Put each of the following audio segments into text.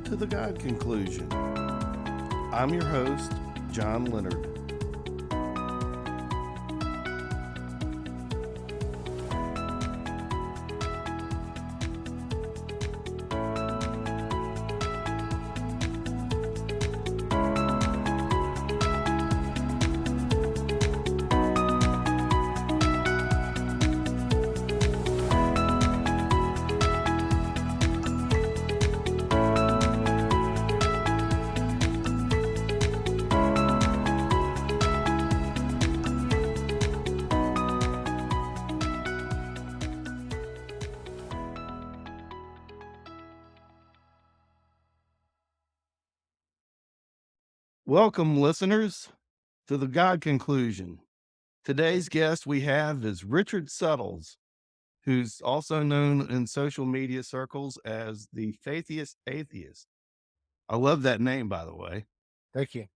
to the God Conclusion. I'm your host, John Leonard. Welcome, listeners, to the God Conclusion. Today's guest we have is Richard Suttles, who's also known in social media circles as the Faithiest Atheist. I love that name, by the way. Thank you.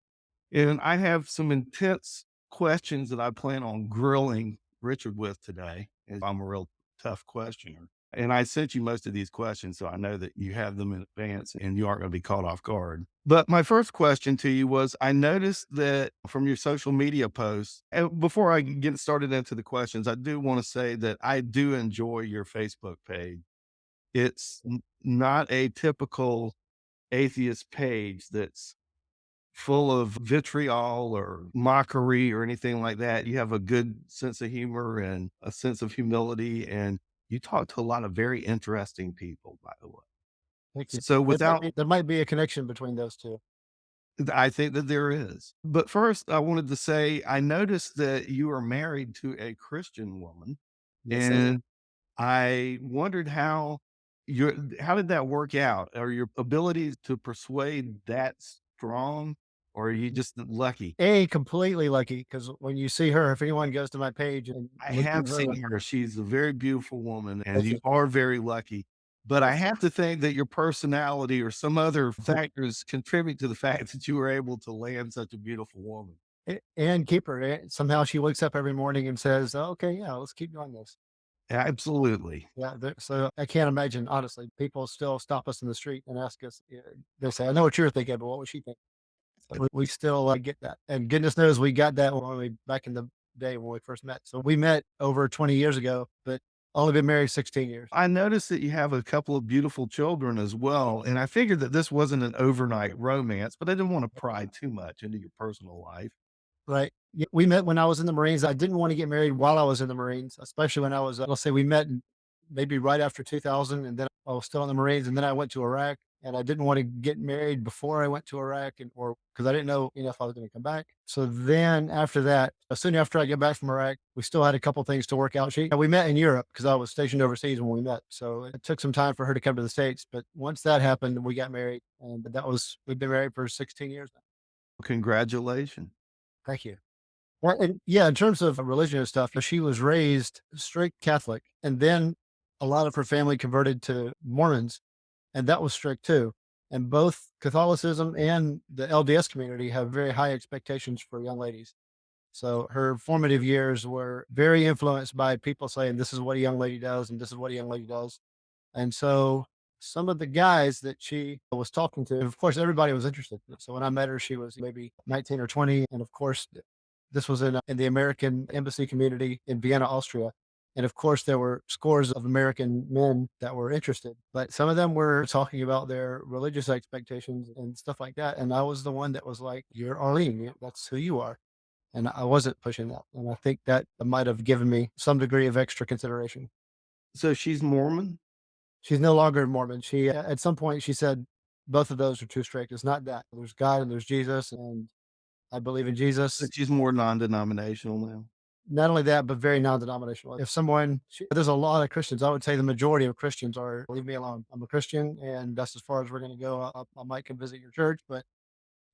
And I have some intense questions that I plan on grilling Richard with today. And I'm a real tough questioner. And I sent you most of these questions, so I know that you have them in advance and you aren't going to be caught off guard. But my first question to you was, I noticed that from your social media posts, and before I get started into the questions, I do want to say that I do enjoy your Facebook page. It's not a typical atheist page that's full of vitriol or mockery or anything like that. You have a good sense of humor and a sense of humility, and you talk to a lot of very interesting people, by the way. Thank you. So without, There might be a connection between those two. I think that there is. But first, I wanted to say, I noticed that you are married to a Christian woman, Yes, I am. and I wondered how did that work out? Are your abilities to persuade that strong, or are you just lucky? Completely lucky because when you see her, if anyone goes to my page and I looks at have her, seen her. She's a very beautiful woman, and thank you you. are very lucky. But I Yes. have to think that your personality or some other factors contribute to the fact that you were able to land such a beautiful woman. And keep her. Somehow she wakes up every morning and says, "Oh, okay, yeah, let's keep doing this." Absolutely. Yeah. So I can't imagine, honestly, people still stop us in the street and ask us, they say, "I know what you're thinking, but what would she think?" So we still get that. And goodness knows we got that when back in the day when we first met. So we met over 20 years ago, but only been married 16 years. I noticed that you have a couple of beautiful children as well, and I figured that this wasn't an overnight romance, but I didn't want to pry too much into your personal life. Right. Yeah, we met when I was in the Marines. I didn't want to get married while I was in the Marines, especially when I was, let's say we met maybe right after 2000, and then I was still in the Marines, and then I went to Iraq, and I didn't want to get married before I went to Iraq, or because I didn't know, if I was going to come back. So then after that, soon after I get back from Iraq, we still had a couple things to work out. We met in Europe because I was stationed overseas when we met. So it took some time for her to come to the States, but once that happened, we got married, and we've been married for 16 years now. Congratulations. Thank you. Well, and yeah, in terms of religion and stuff, she was raised strict Catholic, and then a lot of her family converted to Mormons, and that was strict too. And both Catholicism and the LDS community have very high expectations for young ladies. So her formative years were very influenced by people saying, "This is what a young lady does, and this is what a young lady does." And so some of the guys that she was talking to, of course, everybody was interested. So when I met her, she was maybe 19 or 20. And of course, this was in the American embassy community in Vienna, Austria. And of course, there were scores of American men that were interested, but some of them were talking about their religious expectations and stuff like that. And I was the one that was like, "You're Arlene. That's who you are." And I wasn't pushing that. And I think that might have given me some degree of extra consideration. So she's Mormon? She's no longer Mormon. At some point, she said both of those are too strict. It's not that. There's God and there's Jesus, and I believe in So Jesus. she's more non-denominational now? Not only that, but very non-denominational. If there's a lot of Christians. I would say the majority of Christians are, "Leave me alone. I'm a Christian, and that's as far as we're going to go. I might come visit your church, but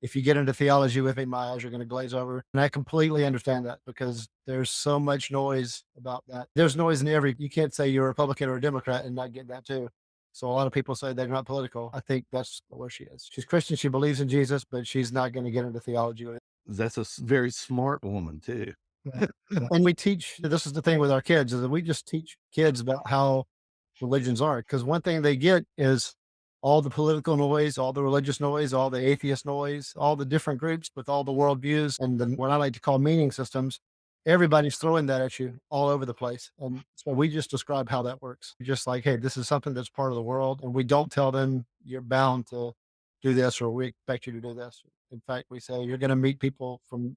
if you get into theology with me, my eyes are going to glaze over." And I completely understand that because there's so much noise about that. There's noise in you can't say you're a Republican or a Democrat and not get that too. So a lot of people say they're not political. I think that's where she is. She's Christian. She believes in Jesus, but she's not going to get into theology with it. That's a very smart woman too. Right. And we teach, this is the thing with our kids, is that we just teach kids about how religions are. Because one thing they get is all the political noise, all the religious noise, all the atheist noise, all the different groups with all the worldviews and the, what I like to call meaning systems. Everybody's throwing that at you all over the place. And so we just describe how that works. We're just like, hey, this is something that's part of the world. And we don't tell them you're bound to do this or we expect you to do this. In fact, we say you're going to meet people from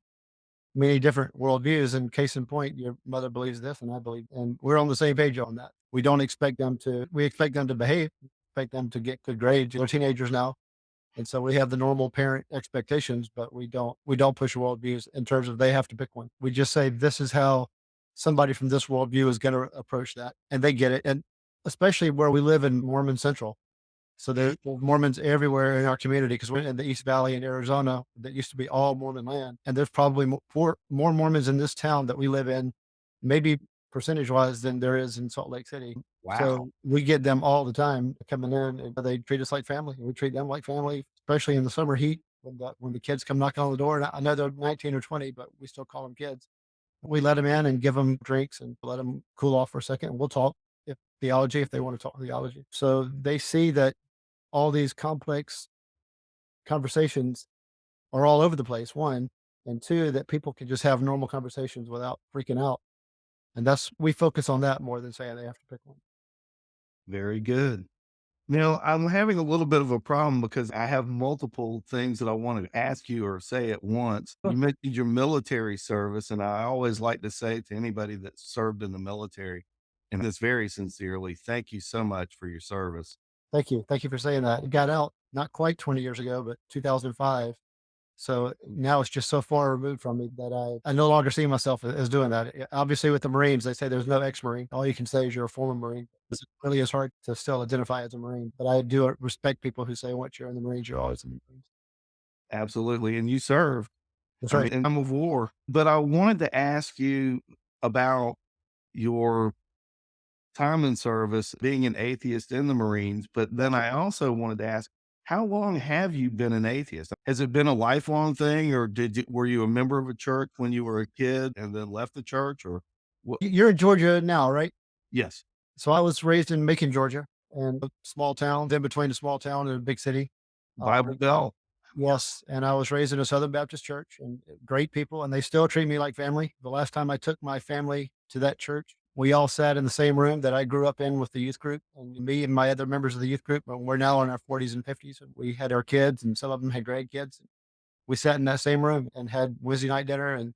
many different worldviews. And case in point, your mother believes this and I believe, and we're on the same page on that. We don't expect them to, we expect them to behave, expect them to get good grades. They're teenagers now. And so we have the normal parent expectations, but we don't push worldviews in terms of they have to pick one. We just say, this is how somebody from this worldview is going to approach that. And they get it. And especially where we live in Mormon Central. So there's Mormons everywhere in our community because we're in the East Valley in Arizona that used to be all Mormon land. And there's probably more Mormons in this town that we live in, maybe percentage wise, than there is in Salt Lake City. Wow. So we get them all the time coming in and they treat us like family. We treat them like family, especially in the summer heat when the kids come knocking on the door. And I know they're 19 or 20, but we still call them kids. We let them in and give them drinks and let them cool off for a second. And we'll talk if they want to talk theology. So they see that all these complex conversations are all over the place, one, and two, that people can just have normal conversations without freaking out. And we focus on that more than saying they have to pick one. Very good. Now, I'm having a little bit of a problem because I have multiple things that I want to ask you or say at once. Sure. You mentioned your military service, and I always like to say to anybody that served in the military, and this very sincerely, thank you so much for your service. Thank you. Thank you for saying that. It got out not quite 20 years ago, but 2005. So now it's just so far removed from me that I no longer see myself as doing that. Obviously, with the Marines, they say there's no ex-Marine. All you can say is you're a former Marine. It really is hard to still identify as a Marine. But I do respect people who say once you're in the Marines, you're always in the Marines. Absolutely. And you served, That's I right. mean, in time of war. But I wanted to ask you about your time in service, being an atheist in the Marines, but then I also wanted to ask, how long have you been an atheist? Has it been a lifelong thing, or were you a member of a church when you were a kid and then left the church, or what? You're in Georgia now, right? Yes, So I was raised in Macon, Georgia, and a small town, in between a small town and a big city. Bible Belt. Yes, and I was raised in a Southern Baptist church and great people, and they still treat me like family. The last time I took my family to that church, we all sat in the same room that I grew up in with the youth group, and me and my other members of the youth group. We're now in our 40s and 50s, and we had our kids, and some of them had grandkids. We sat in that same room and had Wednesday night dinner, and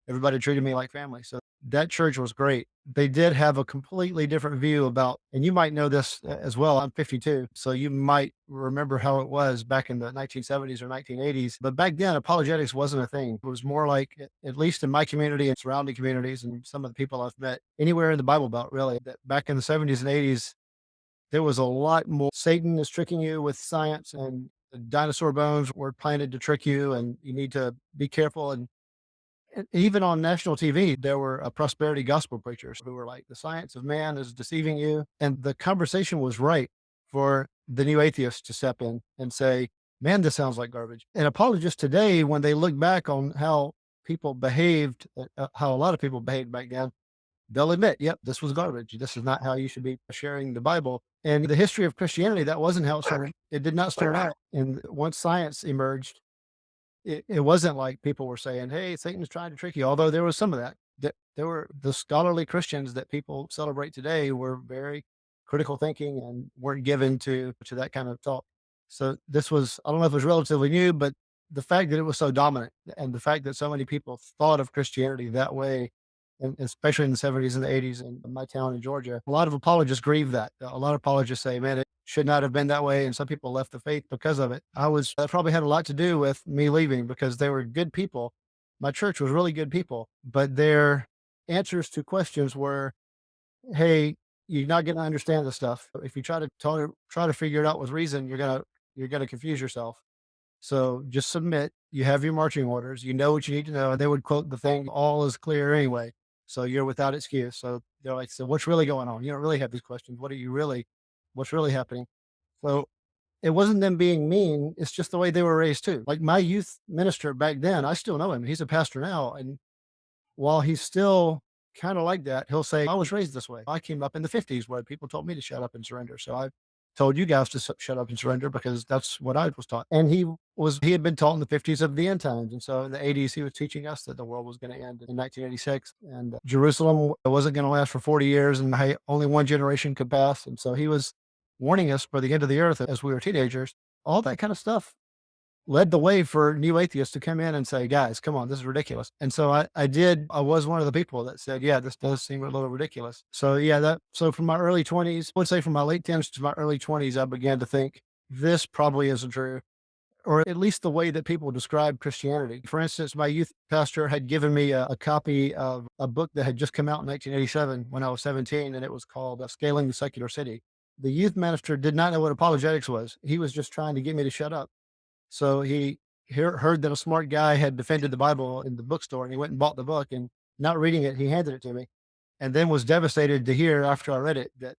everybody treated me like family. So that church was great. They did have a completely different view about, and you might know this as well. I'm 52. So you might remember how it was back in the 1970s or 1980s. But back then, apologetics wasn't a thing. It was more like, at least in my community and surrounding communities and some of the people I've met anywhere in the Bible Belt, really, that back in the 70s and 80s, there was a lot more. Satan is tricking you with science and the dinosaur bones were planted to trick you and you need to be careful. And even on national TV, there were prosperity gospel preachers who were like, the science of man is deceiving you. And the conversation was right for the new atheist to step in and say, man, this sounds like garbage. And apologists today, when they look back on how people behaved, how a lot of people behaved back then, they'll admit, yep, this was garbage. This is not how you should be sharing the Bible. And the history of Christianity, that wasn't how it started. It did not start out. And once science emerged, it wasn't like people were saying, "Hey, Satan's trying to trick you." Although there was some of that. There were the scholarly Christians that people celebrate today were very critical thinking and weren't given to that kind of thought. So this was, I don't know if it was relatively new, but the fact that it was so dominant and the fact that so many people thought of Christianity that way, and especially in the 70s and the 80s in my town in Georgia, a lot of apologists grieve that. A lot of apologists say, man, it should not have been that way. And some people left the faith because of it. That probably had a lot to do with me leaving because they were good people. My church was really good people, but their answers to questions were, hey, you're not going to understand the stuff. If you try to figure it out with reason, you're going to confuse yourself. So just submit. You have your marching orders. You know what you need to know. And they would quote the thing, all is clear anyway. So you're without excuse. So they're like, so what's really going on? You don't really have these questions. What's really happening? So it wasn't them being mean. It's just the way they were raised too. Like my youth minister back then, I still know him. He's a pastor now. And while he's still kind of like that, he'll say, I was raised this way. I came up in the 50s where people told me to shut up and surrender. So told you guys to shut up and surrender because that's what I was taught. And he had been taught in the 50s of the end times. And so in the 80s, he was teaching us that the world was going to end in 1986 and Jerusalem wasn't going to last for 40 years and hey, only one generation could pass. And so he was warning us for the end of the earth as we were teenagers. All that kind of stuff led the way for new atheists to come in and say, guys, come on, this is ridiculous. And so I was one of the people that said, yeah, this does seem a little ridiculous. So yeah, so from my early 20s, I would say from my late teens to my early 20s, I began to think this probably isn't true, or at least the way that people describe Christianity. For instance, my youth pastor had given me a copy of a book that had just come out in 1987 when I was 17, and it was called Scaling the Secular City. The youth minister did not know what apologetics was. He was just trying to get me to shut up. So he heard that a smart guy had defended the Bible in the bookstore and he went and bought the book and not reading it, he handed it to me and then was devastated to hear after I read it that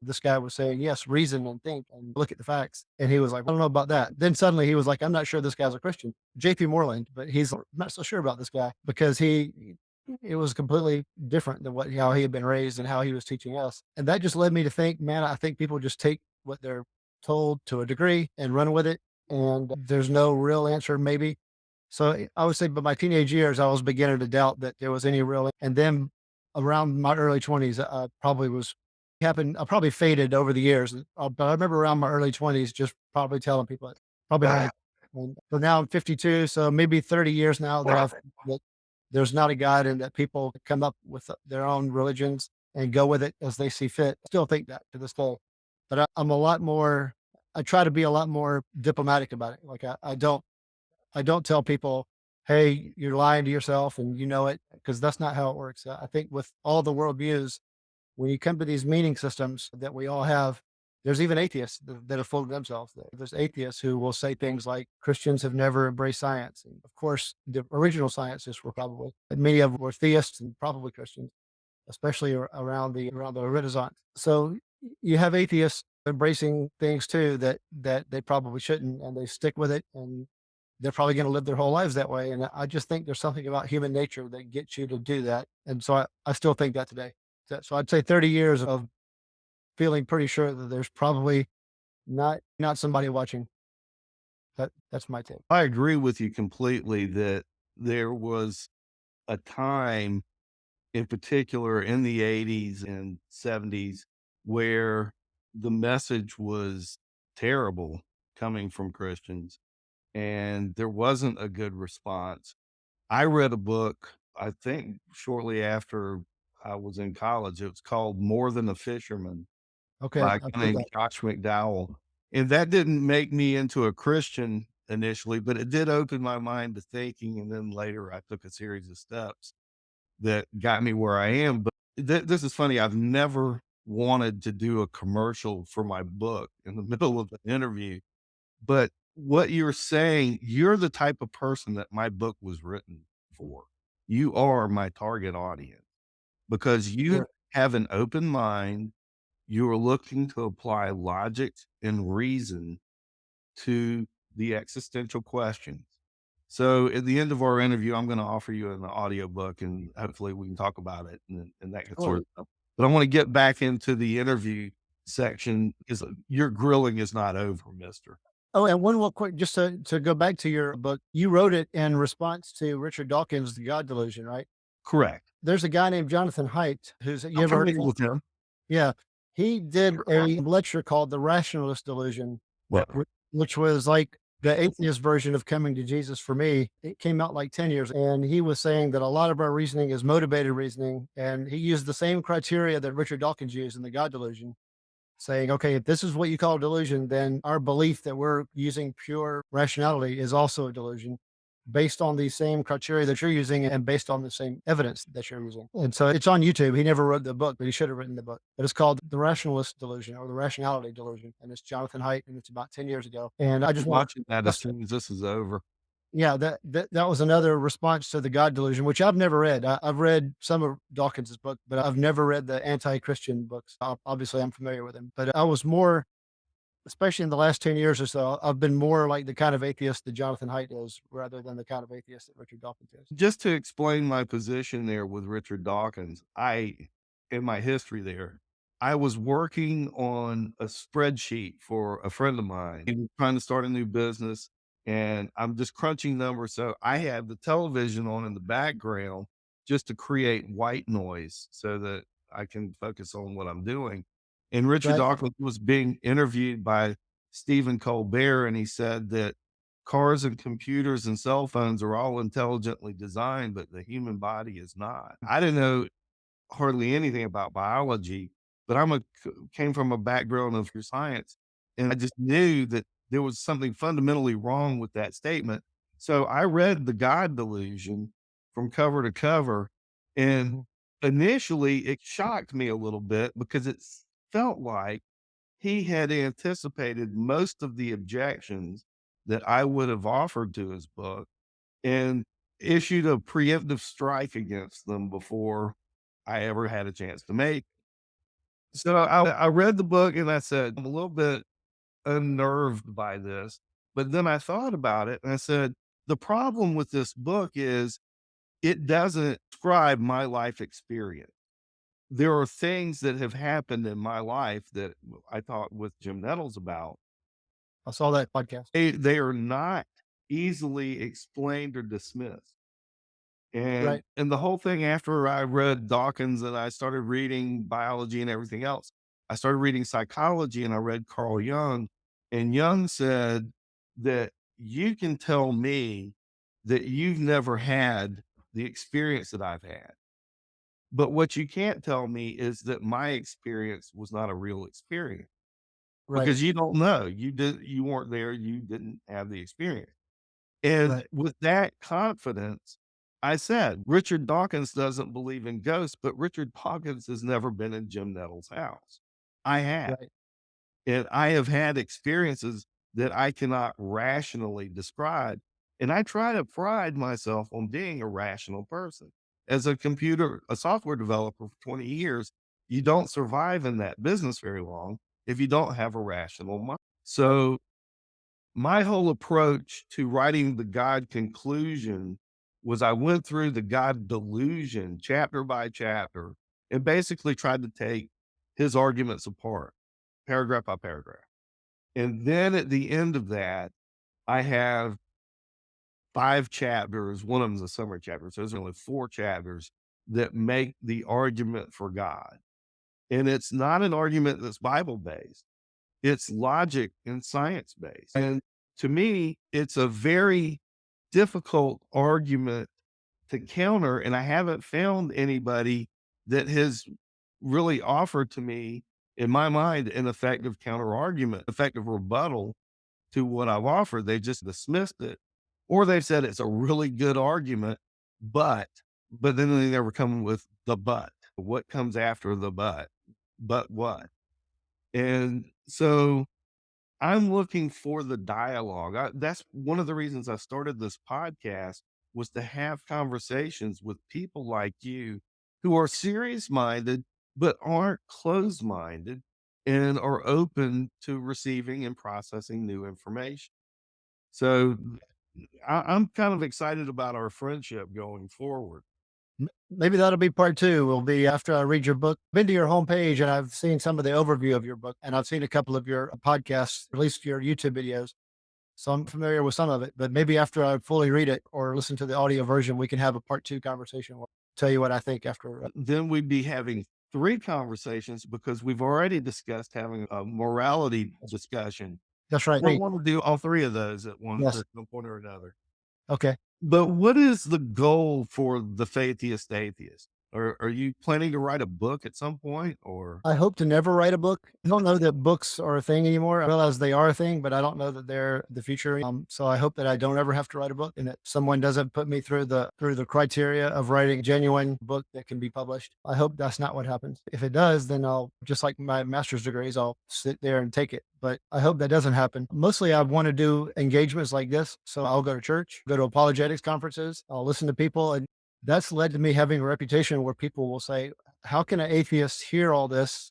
this guy was saying, yes, reason and think and look at the facts. And he was like, I don't know about that. Then suddenly he was like, I'm not sure this guy's a Christian, JP Moreland, but he's not so sure about this guy because it was completely different than how he had been raised and how he was teaching us. And that just led me to think, man, I think people just take what they're told to a degree and run with it and there's no real answer maybe. So I would say by my teenage years, I was beginning to doubt that there was any real. And then around my early 20s, I probably was happened. I probably faded over the years, but I remember around my early 20s, just probably telling people it. Probably not. And so now I'm 52, so maybe 30 years now that there's not a God and that people come up with their own religions and go with it as they see fit. I still think that to this day, but I'm a lot more. I try to be a lot more diplomatic about it. Like I don't tell people, "Hey, you're lying to yourself and you know it," because that's not how it works. I think with all the worldviews, when you come to these meaning systems that we all have, there's even atheists that are full of themselves. There's atheists who will say things like Christians have never embraced science. And of course, the original scientists were probably, and many of them were theists and probably Christians, especially around the Renaissance. So you have atheists embracing things too that they probably shouldn't, and they stick with it, and they're probably going to live their whole lives that way. And I just think there's something about human nature that gets you to do that. And so I still think that today. So I'd say 30 years of feeling pretty sure that there's probably not somebody watching. That's my take. I agree with you completely that there was a time in particular in the 80s and 70s where the message was terrible coming from Christians and there wasn't a good response. I read a book, I think shortly after I was in college. It was called More Than a Fisherman Okay, by a I've guy heard named that. Josh McDowell. And that didn't make me into a Christian initially, but it did open my mind to thinking. And then later I took a series of steps that got me where I am. But this is funny. I've never wanted to do a commercial for my book in the middle of an interview. But what you're saying, you're the type of person that my book was written for. You are my target audience because you Sure. have an open mind. You are looking to apply logic and reason to the existential questions. So at the end of our interview, I'm going to offer you an audiobook and hopefully we can talk about it and that sort Sure. of stuff. But I want to get back into the interview section because your grilling is not over, mister. Oh, and one more quick, just to go back to your book, you wrote it in response to Richard Dawkins' The God Delusion, right? Correct. There's a guy named Jonathan Haidt who's you I'm ever heard of familiar him? with him. Yeah. He did a lecture called The Rationalist Delusion, Well, which was like the atheist version of Coming to Jesus for me. It came out like 10 years. And he was saying that a lot of our reasoning is motivated reasoning. And he used the same criteria that Richard Dawkins used in The God Delusion, saying, okay, if this is what you call delusion, then our belief that we're using pure rationality is also a delusion based on the same criteria that you're using and based on the same evidence that you're using. And so it's on YouTube. He never wrote the book, but he should have written the book. But it's called The Rationalist Delusion or The Rationality Delusion. And it's Jonathan Haidt, and it's about 10 years ago. And I I'll just be want watching that as to, soon as this is over. yeah, that was another response to the God Delusion, which I've never read. I've read some of Dawkins's book, but I've never read the anti-Christian books. Obviously, I'm familiar with him, but I was more, especially in the last 10 years or so, I've been more like the kind of atheist that Jonathan Haidt is rather than the kind of atheist that Richard Dawkins is. Just to explain my position there with Richard Dawkins, in my history there, I was working on a spreadsheet for a friend of mine. He was trying to start a new business, and I'm just crunching numbers. So I have the television on in the background just to create white noise so that I can focus on what I'm doing. And Richard Right. Dawkins was being interviewed by Stephen Colbert, and he said that cars and computers and cell phones are all intelligently designed, but the human body is not. I didn't know hardly anything about biology, but came from a background of science, and I just knew that there was something fundamentally wrong with that statement. So I read The God Delusion from cover to cover, and Mhm. initially it shocked me a little bit because felt like he had anticipated most of the objections that I would have offered to his book and issued a preemptive strike against them before I ever had a chance to make. So I read the book and I said, I'm a little bit unnerved by this. But then I thought about it and I said, the problem with this book is it doesn't describe my life experience. There are things that have happened in my life that I talked with Jim Nettles about. I saw that podcast. They are not easily explained or dismissed. Right. And the whole thing after I read Dawkins and I started reading biology and everything else, I started reading psychology and I read Carl Jung. And Jung said that you can tell me that you've never had the experience that I've had. But what you can't tell me is that my experience was not a real experience Right. because you don't know. You weren't there, you didn't have the experience. And Right. with that confidence, I said, Richard Dawkins doesn't believe in ghosts, but Richard Dawkins has never been in Jim Nettles' house. I have. Right. And I have had experiences that I cannot rationally describe. And I try to pride myself on being a rational person. As a software developer for 20 years, you don't survive in that business very long if you don't have a rational mind. So my whole approach to writing the God conclusion was I went through the God delusion chapter by chapter and basically tried to take his arguments apart, paragraph by paragraph. And then at the end of that, I have 5 chapters. One of them is a summary chapter. So there's only 4 chapters that make the argument for God. And it's not an argument that's Bible based. It's logic and science based. And to me, it's a very difficult argument to counter. And I haven't found anybody that has really offered to me, in my mind, an effective counter argument, effective rebuttal to what I've offered. They just dismissed it, or they've said it's a really good argument, but, but then they never come with the but. What comes after the but? But what? And so I'm looking for the dialogue. That's one of the reasons I started this podcast was to have conversations with people like you who are serious minded, but aren't closed minded and are open to receiving and processing new information. So I'm kind of excited about our friendship going forward. Maybe that'll be part two. Will be after I read your book. Been to your homepage and I've seen some of the overview of your book, and I've seen a couple of your podcasts, at least your YouTube videos. So I'm familiar with some of it. But maybe after I fully read it or listen to the audio version, we can have a part two conversation. Where I'll tell you what I think after. Then we'd be having 3 conversations because we've already discussed having a morality discussion. That's right. I want to do all 3 of those Yes. at one point or another. Okay. But what is the goal for the Faithiest Atheist? Are you planning to write a book at some point or I hope to never write a book. I don't know that books are a thing anymore. I realize they are a thing, but I don't know that they're the future. So I hope that I don't ever have to write a book and that someone doesn't put me through the criteria of writing a genuine book that can be published. I hope that's not what happens. If it does, then I'll just like my master's degrees, I'll sit there and take it. But I hope that doesn't happen. Mostly I want to do engagements like this. So I'll go to church, go to apologetics conferences, I'll listen to people, and that's led to me having a reputation where people will say, how can an atheist hear all this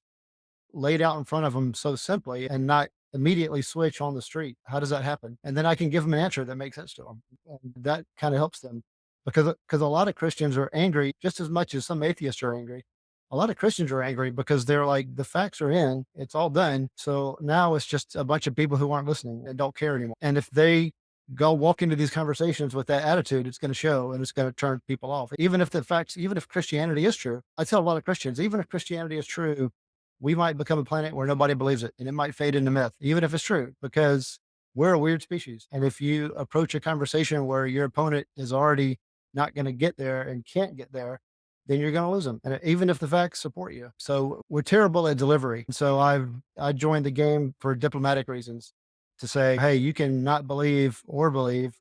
laid out in front of them so simply and not immediately switch on the street? How does that happen? And then I can give them an answer that makes sense to them. And that kind of helps them because a lot of Christians are angry just as much as some atheists are angry. a lot of Christians are angry because they're like, the facts are in, it's all done. So now it's just a bunch of people who aren't listening and don't care anymore. And if they go walk into these conversations with that attitude, it's going to show and it's going to turn people off. Even if the facts, even if Christianity is true, I tell a lot of Christians, even if Christianity is true, we might become a planet where nobody believes it and it might fade into myth, even if it's true, because we're a weird species. And if you approach a conversation where your opponent is already not going to get there and can't get there, then you're going to lose them. And even if the facts support you. So we're terrible at delivery. So I joined the game for diplomatic reasons to say, hey, you can not believe or believe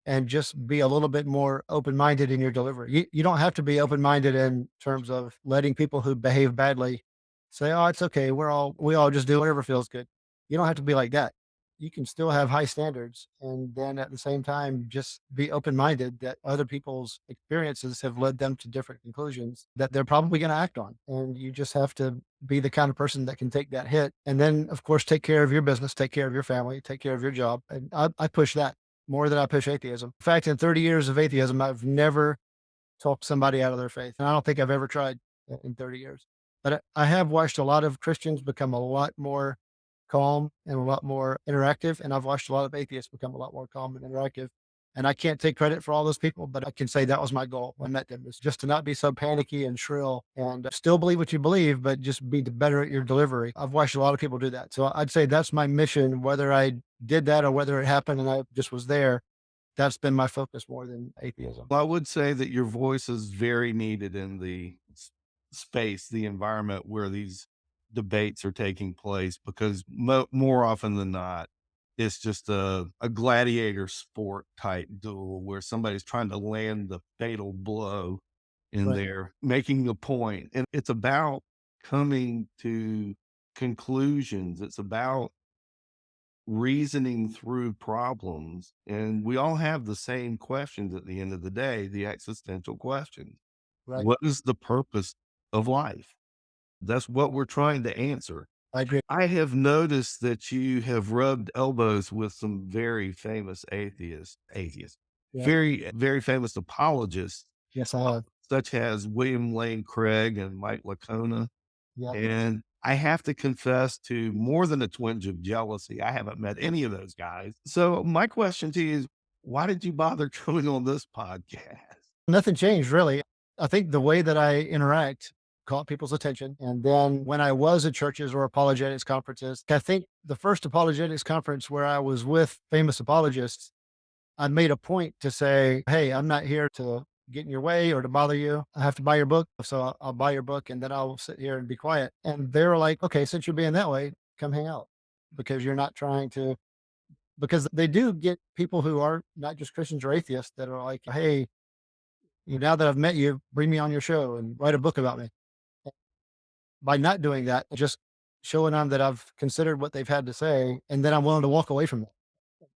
and just be a little bit more open-minded in your delivery. You don't have to be open-minded in terms of letting people who behave badly say, "Oh, it's okay. We all just do whatever feels good." You don't have to be like that. You can still have high standards and then at the same time just be open-minded that other people's experiences have led them to different conclusions that they're probably going to act on. And you just have to be the kind of person that can take that hit and then of course take care of your business, take care of your family, take care of your job. And I push that more than I push atheism. In fact, in 30 years of atheism, I've never talked somebody out of their faith. And I don't think I've ever tried in 30 years. But I have watched a lot of Christians become a lot more calm and a lot more interactive. And I've watched a lot of atheists become a lot more calm and interactive. And I can't take credit for all those people, but I can say that was my goal when I met them, is just to not be so panicky and shrill and still believe what you believe, but just be better at your delivery. I've watched a lot of people do that. So I'd say that's my mission, whether I did that or whether it happened and I just was there. That's been my focus more than atheism. Well, I would say that your voice is very needed in the space, the environment where these debates are taking place, because more often than not, it's just a gladiator sport type duel where somebody's trying to land the fatal blow in Right. there, making the point. And it's about coming to conclusions. It's about reasoning through problems. And we all have the same questions at the end of the day, the existential questions. Right. What is the purpose of life? That's what we're trying to answer. I agree. I have noticed that you have rubbed elbows with some very famous atheists, Yeah. very famous apologists, Yes, I have. such as William Lane Craig and Mike Lacona. Yeah. And I have to confess to more than a twinge of jealousy. I haven't met any of those guys. So my question to you is, why did you bother coming on this podcast? Nothing changed really. I think the way that I interact caught people's attention. And then when I was at churches or apologetics conferences, I think the first apologetics conference where I was with famous apologists, I made a point to say, hey, I'm not here to get in your way or to bother you. I have to buy your book. So I'll buy your book and then I'll sit here and be quiet. And they were like, okay, since you're being that way, come hang out because you're not trying to, because they do get people who are not just Christians or atheists that are like, hey, now that I've met you, bring me on your show and write a book about me. By not doing that, just showing them that I've considered what they've had to say, and then I'm willing to walk away from it.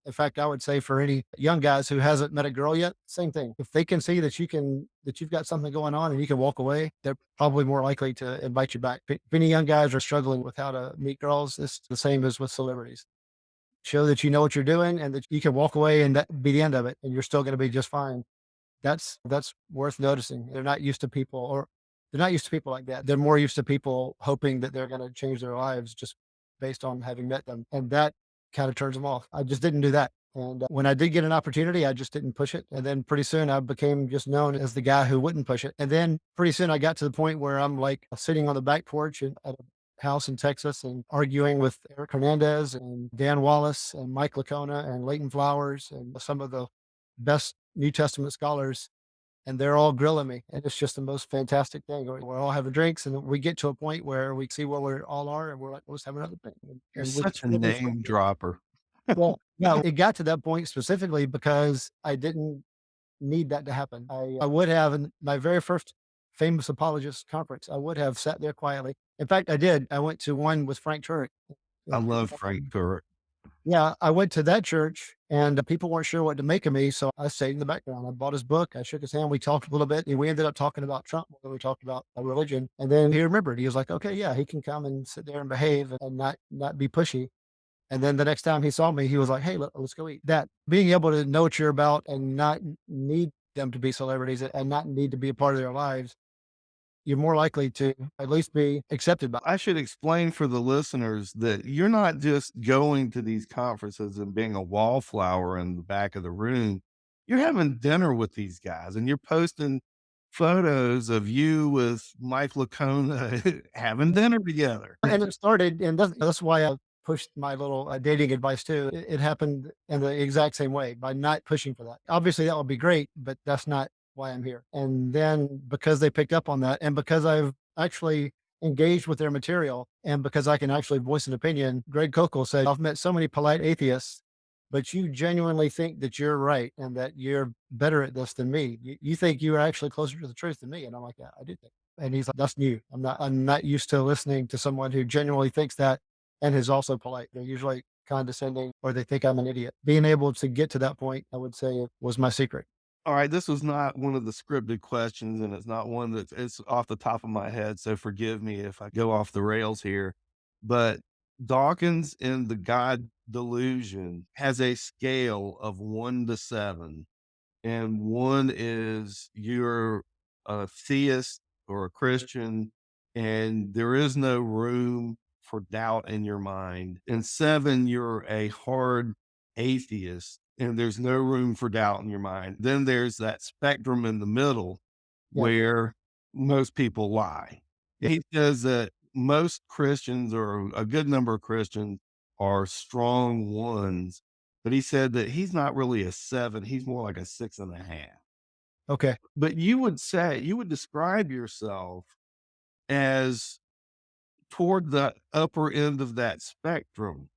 In fact, I would say for any young guys who hasn't met a girl yet, same thing. If they can see that you've got something going on and you can walk away, they're probably more likely to invite you back. If any young guys are struggling with how to meet girls, it's the same as with celebrities. Show that you know what you're doing and that you can walk away and that be the end of it, and you're still going to be just fine. That's worth noticing. They're not used to people like that. They're more used to people hoping that they're gonna change their lives just based on having met them, and that kinda turns them off. I just didn't do that, and, when I did get an opportunity, I just didn't push it, and then pretty soon I became just known as the guy who wouldn't push it, and then pretty soon I got to the point where I'm, like, sitting on the back porch at a house in Texas and arguing with Eric Hernandez and Dan Wallace and Mike Lacona and Leighton Flowers and some of the best New Testament scholars, and they're all grilling me. And it's just the most fantastic thing. We're all having drinks, and we get to a point where we see where we all are, and we're like, let's have another thing. You're And we such just a really name dropper. well, no, it got to that point specifically because I didn't need that to happen. I would have in my very first famous apologist conference, I would have sat there quietly. In fact, I did. I went to one with Frank Turek. I love Frank Turek. Yeah, I went to that church and people weren't sure what to make of me. So I stayed in the background. I bought his book. I shook his hand. We talked a little bit and we ended up talking about Trump. We talked about religion. And then he remembered, he was like, okay, yeah, he can come and sit there and behave and not be pushy. And then the next time he saw me, he was like, hey, let's go eat. That being able to know what you're about and not need them to be celebrities and not need to be a part of their lives, you're more likely to at least be accepted by. I should explain for the listeners that you're not just going to these conferences and being a wallflower in the back of the room. You're having dinner with these guys and you're posting photos of you with Mike Lacona having dinner together. And it started, and that's why I pushed my little dating advice too. It happened in the exact same way by not pushing for that. Obviously, that would be great, but that's not why I'm here. And then because they picked up on that, and because I've actually engaged with their material, and because I can actually voice an opinion, Greg Kokel said, I've met so many polite atheists, but you genuinely think that you're right and that you're better at this than me. You think you're actually closer to the truth than me. And I'm like, yeah, I do think. And he's like, that's new. I'm not used to listening to someone who genuinely thinks that and is also polite. They're usually condescending or they think I'm an idiot. Being able to get to that point, I would say was my secret. All right, this was not one of the scripted questions, and it's not one that it's off the top of my head. So forgive me if I go off the rails here. But Dawkins in the God Delusion has a scale of 1 to 7. And one is you're a theist or a Christian, and there is no room for doubt in your mind. And 7, you're a hard atheist, and there's no room for doubt in your mind. Then there's that spectrum in the middle Yeah. where most people lie. He says that most Christians, or a good number of Christians, are strong ones, but he said that he's not really a 7, he's more like a 6.5. Okay. But you would describe yourself as toward the upper end of that spectrum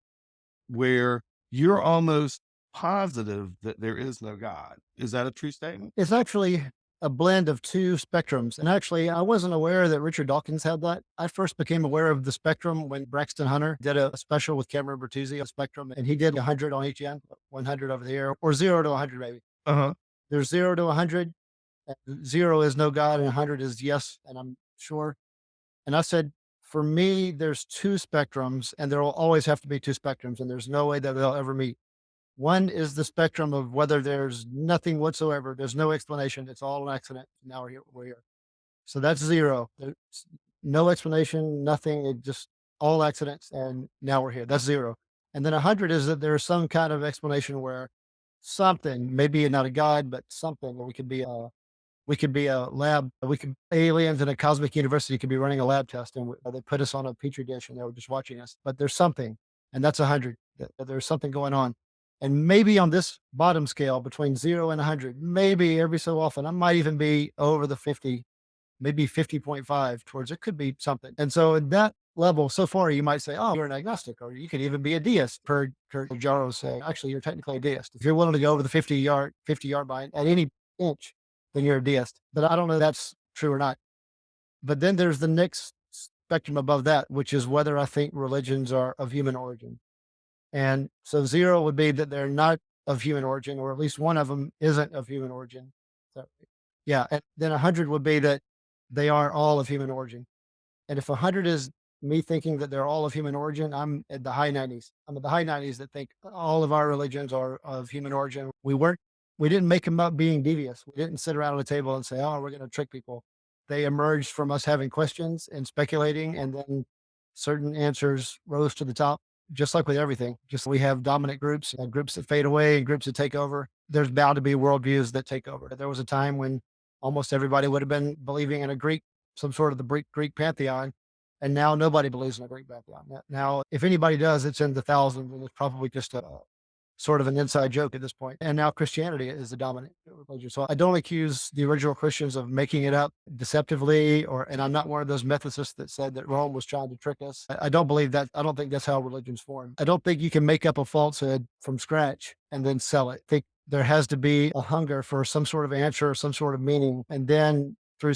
where you're almost positive that there is no God. Is that a true statement? It's actually a blend of two spectrums. And actually, I wasn't aware that Richard Dawkins had that. I first became aware of the spectrum when Braxton Hunter did a special with Cameron Bertuzzi on spectrum, and he did 100 on each end, 100 over the air, or 0 to 100, maybe. Uh-huh. There's 0 to 100. 0 is no God, and 100 is yes. And I'm sure. And I said, for me, there's two spectrums, and there will always have to be two spectrums, and there's no way that they'll ever meet. One is the spectrum of whether there's nothing whatsoever. There's no explanation. It's all an accident. Now we're here. We're here. So that's 0. There's no explanation, nothing. It just all accidents. And now we're here. That's 0. And then 100 is that there's some kind of explanation where something, maybe not a God, but something, or we could be a lab. We could aliens in a cosmic university could be running a lab test, and they put us on a petri dish, and they were just watching us. But there's something, and that's 100. That there's something going on, and maybe on this bottom scale between 0 and 100, maybe every so often I might even be over the 50, maybe 50.5 towards it could be something. And so at that level, so far you might say, oh, you're an agnostic, or you could even be a deist. Per Kurt Jarrow say, actually, you're technically a deist. If you're willing to go over the 50 yard line at any inch, then you're a deist. But I don't know if that's true or not. But then there's the next spectrum above that, which is whether I think religions are of human origin. And so 0 would be that they're not of human origin, or at least one of them isn't of human origin. So, yeah. And then 100 would be that they are all of human origin. And if 100 is me thinking that they're all of human origin, I'm at the high 90s. I'm at the high 90s that think all of our religions are of human origin. We didn't make them up being devious. We didn't sit around at a table and say, oh, we're going to trick people. They emerged from us having questions and speculating, and then certain answers rose to the top, just like with everything. Just we have dominant groups and groups that fade away and groups that take over. There's bound to be worldviews that take over. There was a time when almost everybody would have been believing in some sort of the Greek pantheon. And now nobody believes in a Greek pantheon. Now, if anybody does, it's in the thousands, and it's probably just a sort of an inside joke at this point. And now Christianity is the dominant religion. So I don't accuse the original Christians of making it up deceptively, and I'm not one of those Methodists that said that Rome was trying to trick us. I don't believe that. I don't think that's how religions form. I don't think you can make up a falsehood from scratch and then sell it. I think there has to be a hunger for some sort of answer, some sort of meaning. And then through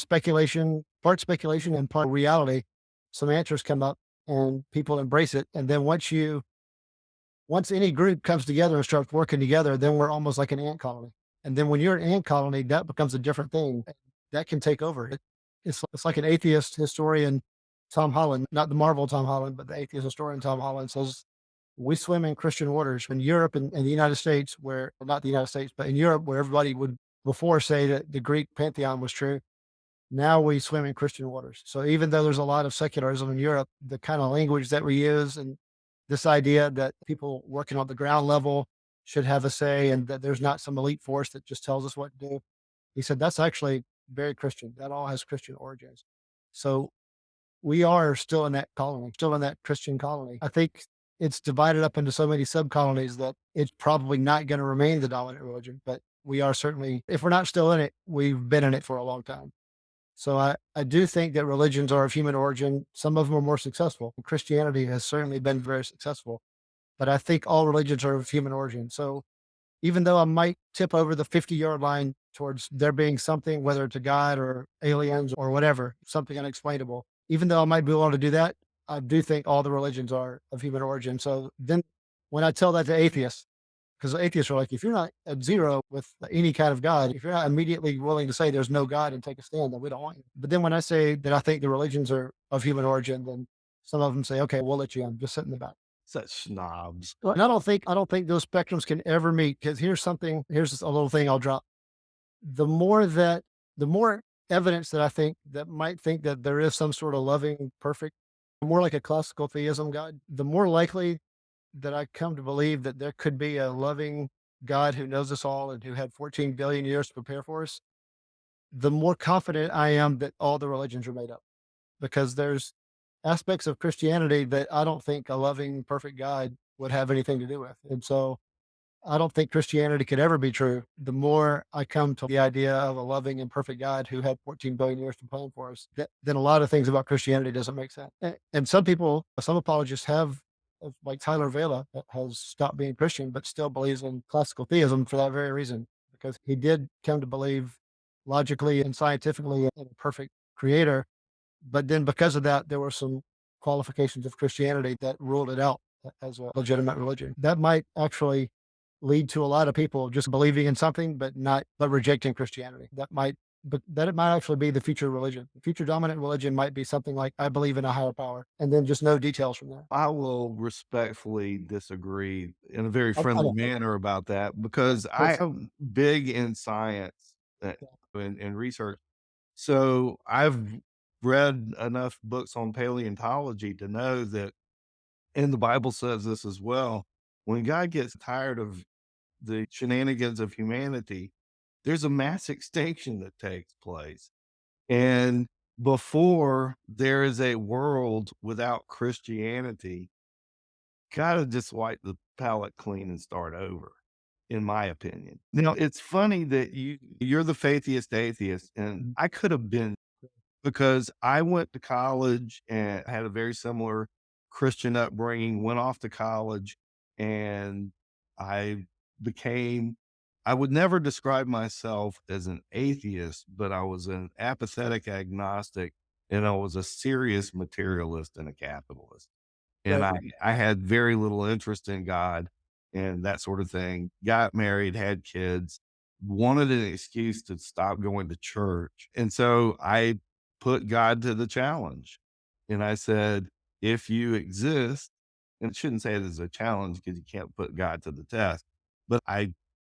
part speculation and part reality, some answers come up and people embrace it. And then once any group comes together and starts working together, then we're almost like an ant colony. And then when you're an ant colony, that becomes a different thing that can take over. It's like an atheist historian, Tom Holland, not the Marvel Tom Holland, but the atheist historian Tom Holland says, we swim in Christian waters in Europe and the United States, where not the United States, but in Europe, where everybody would before say that the Greek pantheon was true. Now we swim in Christian waters. So even though there's a lot of secularism in Europe, the kind of language that we use and this idea that people working on the ground level should have a say and that there's not some elite force that just tells us what to do. He said that's actually very Christian. That all has Christian origins. So we are still in that colony, still in that Christian colony. I think it's divided up into so many sub colonies that it's probably not going to remain the dominant religion, but we are certainly, if we're not still in it, we've been in it for a long time. So I do think that religions are of human origin. Some of them are more successful. Christianity has certainly been very successful, but I think all religions are of human origin. So even though I might tip over the 50-yard line towards there being something, whether it's a God or aliens or whatever, something unexplainable, even though I might be able to do that, I do think all the religions are of human origin. So then when I tell that to atheists, because atheists are like, if you're not at zero with any kind of God, if you're not immediately willing to say there's no God and take a stand, then we don't want you. But then when I say that I think the religions are of human origin, then some of them say, okay, we'll let you in. Just sit in the back. Such snobs. And I don't think those spectrums can ever meet because here's something, here's a little thing I'll drop. The more that the more evidence that I think that might think that there is some sort of loving, perfect, more like a classical theism God, the more likely that I come to believe that there could be a loving God who knows us all and who had 14 billion years to prepare for us, the more confident I am that all the religions are made up because there's aspects of Christianity that I don't think a loving, perfect God would have anything to do with. And so I don't think Christianity could ever be true. The more I come to the idea of a loving and perfect God who had 14 billion years to plan for us, then a lot of things about Christianity doesn't make sense. And some people, some apologists have, like Tyler Vela, that has stopped being Christian, but still believes in classical theism for that very reason, because he did come to believe logically and scientifically in a perfect creator. But then because of that, there were some qualifications of Christianity that ruled it out as a legitimate religion. That might actually lead to a lot of people just believing in something, but rejecting Christianity. But that it might actually be the future religion. The future dominant religion might be something like, I believe in a higher power, and then just no details from there. I will respectfully disagree in a very I friendly don't know. manner about that because I That's am big in science yeah, and research. So I've read enough books on paleontology to know that, and the Bible says this as well, when God gets tired of the shenanigans of humanity, there's a mass extinction that takes place. And before there is a world without Christianity, gotta just wipe the palate clean and start over, in my opinion. Now, it's funny that you're the faithiest atheist, and mm, I could have been because I went to college and had a very similar Christian upbringing, went off to college, and I became I would never describe myself as an atheist, but I was an apathetic agnostic, and I was a serious materialist and a capitalist. And right, I had very little interest in God and that sort of thing. Got married, had kids, wanted an excuse to stop going to church. And so I put God to the challenge. And I said, if you exist, and I shouldn't say it as a challenge because you can't put God to the test, but I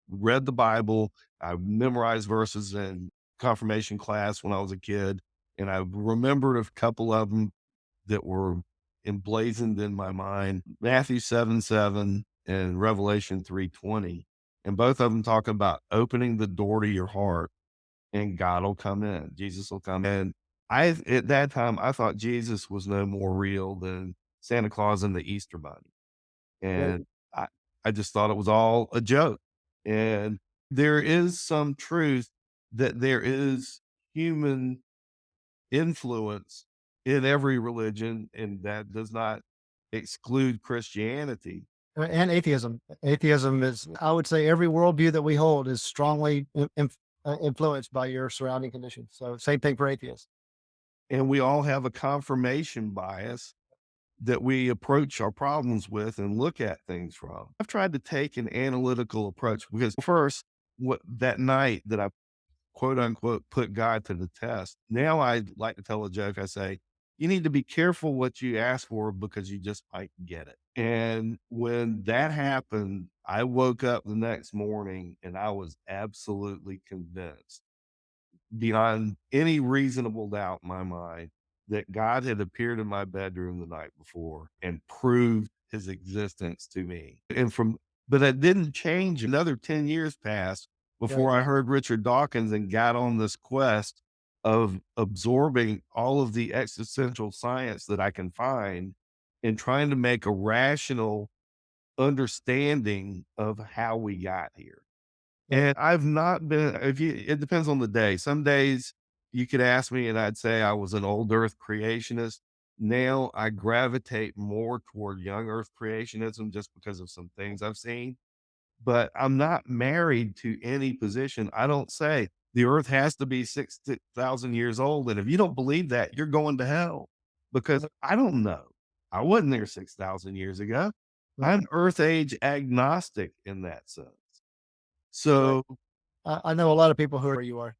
read the Bible. I memorized verses in confirmation class when I was a kid. And I remembered a couple of them that were emblazoned in my mind, Matthew 7:7 and Revelation 3:20. And both of them talk about opening the door to your heart and God will come in. Jesus will come in. At that time, I thought Jesus was no more real than Santa Claus and the Easter Bunny. right. And I, I just thought it was all a joke. And there is some truth that there is human influence in every religion, and that does not exclude Christianity. And atheism. Atheism is, I would say, every worldview that we hold is strongly influenced by your surrounding conditions. So same thing for atheists. And we all have a confirmation bias that we approach our problems with and look at things from. I've tried to take an analytical approach because first, what that night that I quote unquote put God to the test. Now I like to tell a joke. I say, you need to be careful what you ask for because you just might get it. And when that happened, I woke up the next morning and I was absolutely convinced beyond any reasonable doubt in my mind that God had appeared in my bedroom the night before and proved his existence to me. But that didn't change. Another 10 years passed Right. before I heard Richard Dawkins and got on this quest of absorbing all of the existential science that I can find and trying to make a rational understanding of how we got here. Right. And I've not been if you it depends on the day. Some days you could ask me and I'd say I was an old earth creationist. Now I gravitate more toward young earth creationism just because of some things I've seen. But I'm not married to any position. I don't say the earth has to be 6,000 years old. And if you don't believe that, you're going to hell because Right. I don't know. I wasn't there 6,000 years ago. Right. I'm earth age agnostic in that sense. Right. So I know a lot of people who are where you are.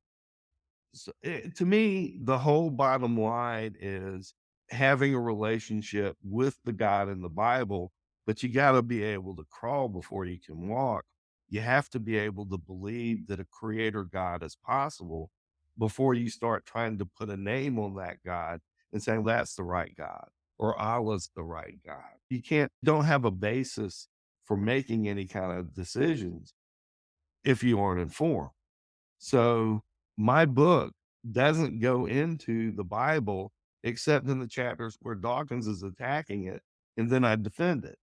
To me, the whole bottom line is having a relationship with the God in the Bible, but you got to be able to crawl before you can walk. You have to be able to believe that a creator God is possible before you start trying to put a name on that God and saying that's the right God or Allah's the right God. Don't have a basis for making any kind of decisions if you aren't informed. So my book doesn't go into the Bible except in the chapters where Dawkins is attacking it, and then I defend it.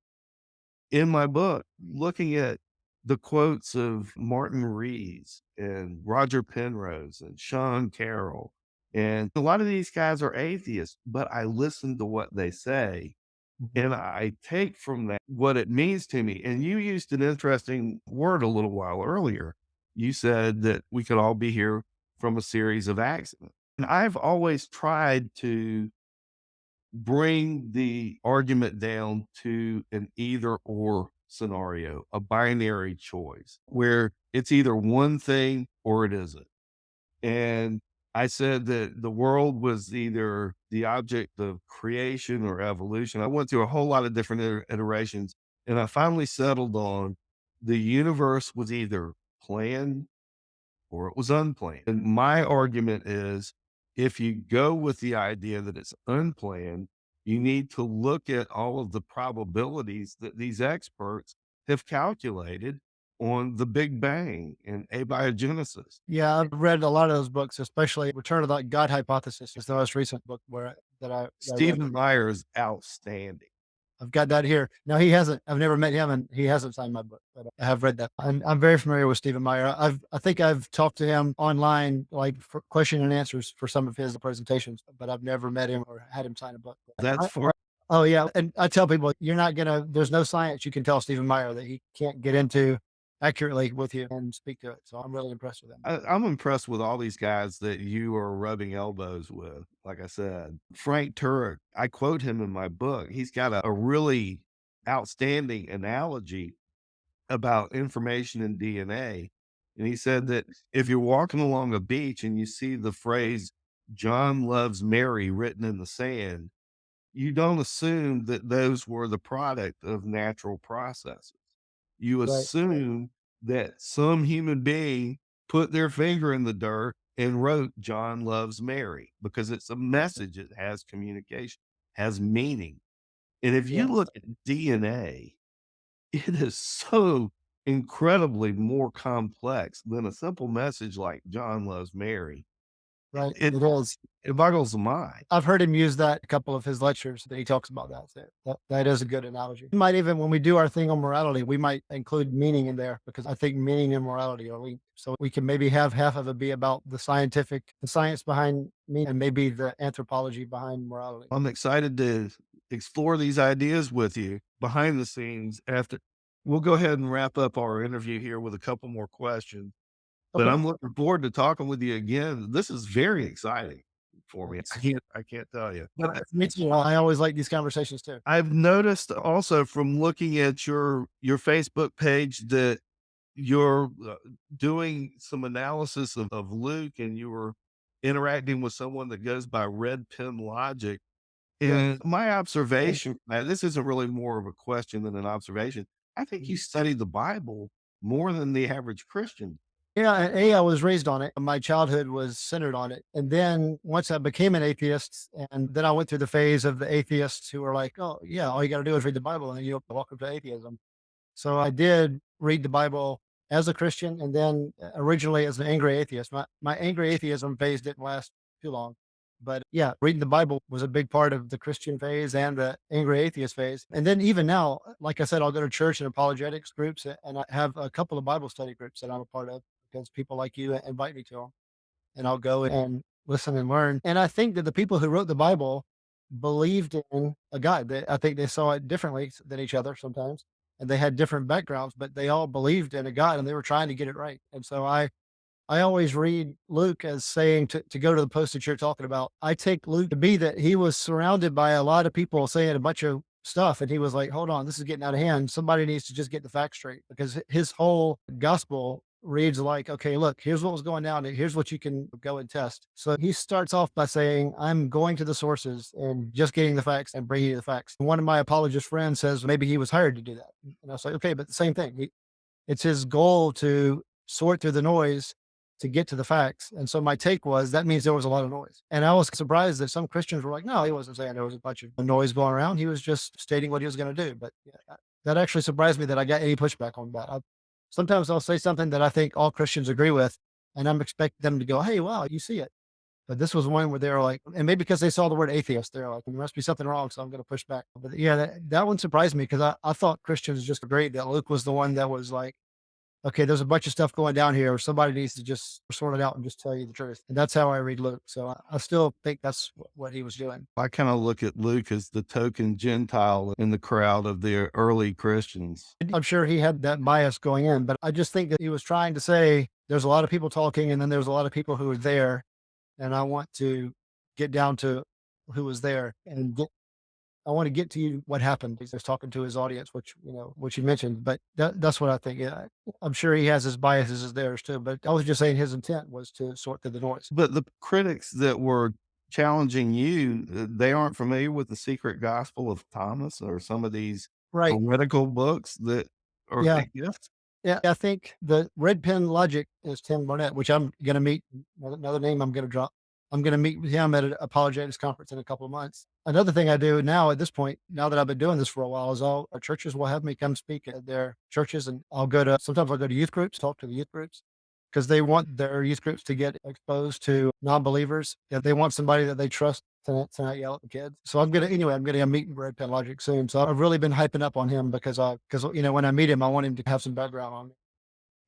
In my book, looking at the quotes of Martin Rees and Roger Penrose and Sean Carroll, and a lot of these guys are atheists, but I listen to what they say Mhm. and I take from that what it means to me. And you used an interesting word a little while earlier. You said that we could all be here from a series of accidents. And I've always tried to bring the argument down to an either or scenario, a binary choice where it's either one thing or it isn't. And I said that the world was either the object of creation or evolution. I went through a whole lot of different iterations, and I finally settled on the universe was either planned or it was unplanned. And my argument is if you go with the idea that it's unplanned, you need to look at all of the probabilities that these experts have calculated on the Big Bang and abiogenesis. Yeah, I've read a lot of those books, especially Return of the God Hypothesis is the most recent book that I read. Stephen Meyer is outstanding. I've got that here. No, he hasn't. I've never met him, and he hasn't signed my book, but I have read that. I'm very familiar with Stephen Meyer. I think I've talked to him online, like for question and answers for some of his presentations, but I've never met him or had him sign a book. That's far Oh yeah, and I tell people you're not gonna. There's no science you can tell Stephen Meyer that he can't get into accurately with you and speak to it. So I'm really impressed with him. I'm impressed with all these guys that you are rubbing elbows with. Like I said, Frank Turek, I quote him in my book. He's got a really outstanding analogy about information in DNA. And he said that if you're walking along a beach and you see the phrase, John loves Mary written in the sand, you don't assume that those were the product of natural processes. You Right, assume that some human being put their finger in the dirt and wrote John loves Mary because it's a message. It has communication, has meaning. And if you yeah, look at DNA, it is so incredibly more complex than a simple message like John loves Mary. right. It, It is. it boggles the mind. I've heard him use that a couple of his lectures that he talks about that. So that is a good analogy. We might even when we do our thing on morality, we might include meaning in there because I think meaning and morality are linked. So we can maybe have half of it be about the science behind meaning, and maybe the anthropology behind morality. I'm excited to explore these ideas with you behind the scenes after. We'll go ahead and wrap up our interview here with a couple more questions, but Okay. I'm looking forward to talking with you again. This is very exciting for me. Thanks. I can't tell you. But Me too. I always like these conversations too. I've noticed also from looking at your Facebook page that you're doing some analysis of Luke and you were interacting with someone that goes by Red Pen Logic. Yes. And my observation, now this isn't really more of a question than an observation. I think you study the Bible more than the average Christian. Yeah, I was raised on it. My childhood was centered on it. And then once I became an atheist, and then I went through the phase of the atheists who were like, "Oh, yeah, all you got to do is read the Bible, and you know, welcome to atheism." So I did read the Bible as a Christian, and then originally as an angry atheist. My angry atheism phase didn't last too long, but yeah, reading the Bible was a big part of the Christian phase and the angry atheist phase. And then even now, like I said, I'll go to church and apologetics groups, and I have a couple of Bible study groups that I'm a part of because people like you invite me to them, and I'll go and listen and learn. And I think that the people who wrote the Bible believed in a God. I think they saw it differently than each other sometimes, and they had different backgrounds, but they all believed in a God, and they were trying to get it right. And so I always read Luke as saying to go to the post that you're talking about. I take Luke to be that he was surrounded by a lot of people saying a bunch of stuff. And he was like, hold on, this is getting out of hand. Somebody needs to just get the facts straight, because his whole gospel reads like, okay, look, here's what was going down. And here's what you can go and test. So he starts off by saying, I'm going to the sources and just getting the facts and bringing you the facts. And one of my apologist friends says maybe he was hired to do that. And I was like, okay, but the same thing. It's his goal to sort through the noise to get to the facts. And so my take was that means there was a lot of noise. And I was surprised that some Christians were like, no, he wasn't saying there was a bunch of noise going around. He was just stating what he was going to do. But yeah, that actually surprised me that I got any pushback on that. Sometimes I'll say something that I think all Christians agree with, and I'm expecting them to go, hey, wow, you see it. But this was one where they were like, and maybe because they saw the word atheist, they're like, there must be something wrong. So I'm going to push back. But yeah, that one surprised me because I thought Christians just agreed that Luke was the one that was like, okay, there's a bunch of stuff going down here. Somebody needs to just sort it out and just tell you the truth. And that's how I read Luke. So I still think that's what he was doing. I kind of look at Luke as the token Gentile in the crowd of the early Christians. I'm sure he had that bias going in, but I just think that he was trying to say there's a lot of people talking, and then there's a lot of people who are there. And I want to get down to who was there and I want to get to you what happened. He's just talking to his audience, which you mentioned, but that's what I think. Yeah, I'm sure he has his biases as theirs too, but I was just saying his intent was to sort through the noise. But the critics that were challenging you, they aren't familiar with the Secret Gospel of Thomas or some of these Right. heretical books that are Yeah. atheists. Yeah. I think the red pen logic is Tim Barnett, which I'm going to meet. Another name I'm going to drop. I'm going to meet with him at an apologetics conference in a couple of months. Another thing I do now at this point, now that I've been doing this for a while, is all our churches will have me come speak at their churches, and sometimes I'll go to youth groups, talk to the youth groups, because they want their youth groups to get exposed to non-believers. Yeah, they want somebody that they trust to not yell at the kids. So I'm getting a meet and Red Pen Logic soon. So I've really been hyping up on him because when I meet him, I want him to have some background on me.